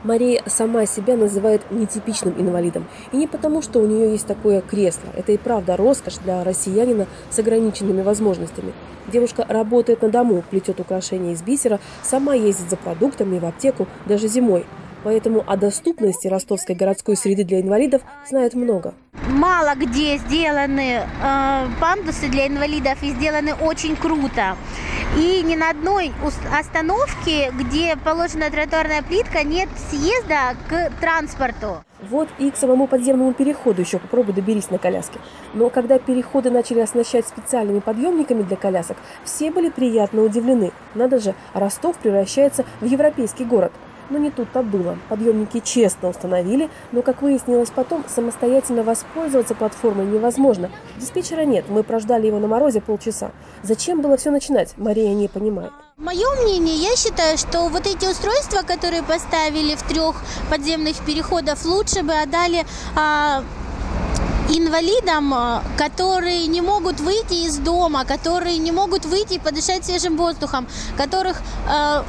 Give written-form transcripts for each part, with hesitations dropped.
Мария сама себя называет нетипичным инвалидом. И не потому, что у нее есть такое кресло. Это и правда роскошь для россиянина с ограниченными возможностями. Девушка работает на дому, плетет украшения из бисера, сама ездит за продуктами в аптеку, даже зимой. Поэтому о доступности ростовской городской среды для инвалидов знает много. Мало где сделаны пандусы для инвалидов и сделаны очень круто. И ни на одной остановке, где положена тротуарная плитка, нет съезда к транспорту. Вот и к самому подземному переходу еще попробуй доберись на коляске. Но когда переходы начали оснащать специальными подъемниками для колясок, все были приятно удивлены. Надо же, Ростов превращается в европейский город. Но не тут-то было. Подъемники честно установили, но, как выяснилось потом, самостоятельно воспользоваться платформой невозможно. Диспетчера нет, мы прождали его на морозе полчаса. Зачем было все начинать, Мария не понимает. Мое мнение, я считаю, что вот эти устройства, которые поставили в 3 подземных переходах, лучше бы отдали инвалидам, которые не могут выйти из дома, которые не могут выйти и подышать свежим воздухом, которых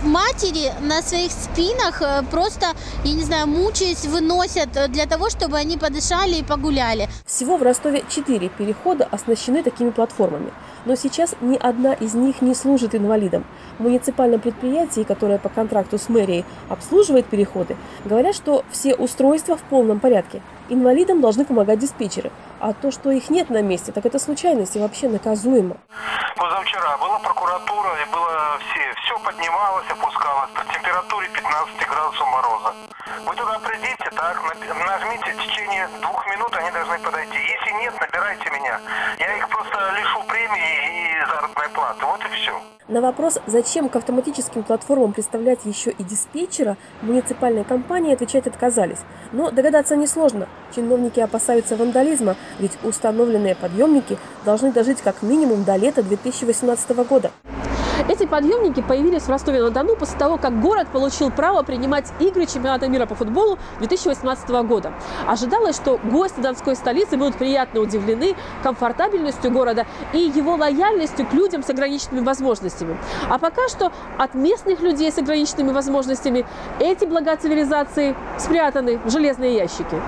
матери на своих спинах просто, я не знаю, мучаясь, выносят для того, чтобы они подышали и погуляли. Всего в Ростове 4 перехода оснащены такими платформами. Но сейчас ни одна из них не служит инвалидам. В муниципальном предприятии, которое по контракту с мэрией обслуживает переходы, говорят, что все устройства в полном порядке. Инвалидам должны помогать диспетчеры. А то, что их нет на месте, так это случайность и вообще наказуемо. Позавчера была прокуратура, и было все поднималось, опускалось при температуре 15 градусов мороза. Вы туда придите, так, нажмите, в течение 2 минут они должны подойти. Если нет, набирайте меня. Я их просто лишу премии и заработной платы. Вот и все. На вопрос, зачем к автоматическим платформам представлять еще и диспетчера, муниципальные компании отвечать отказались. Но догадаться несложно. Чиновники опасаются вандализма, ведь установленные подъемники должны дожить как минимум до лета 2018 года. Эти подъемники появились в Ростове-на-Дону после того, как город получил право принимать игры чемпионата мира по футболу 2018 года. Ожидалось, что гости Донской столицы будут приятно удивлены комфортабельностью города и его лояльностью к людям с ограниченными возможностями. А пока что от местных людей с ограниченными возможностями эти блага цивилизации спрятаны в железные ящики.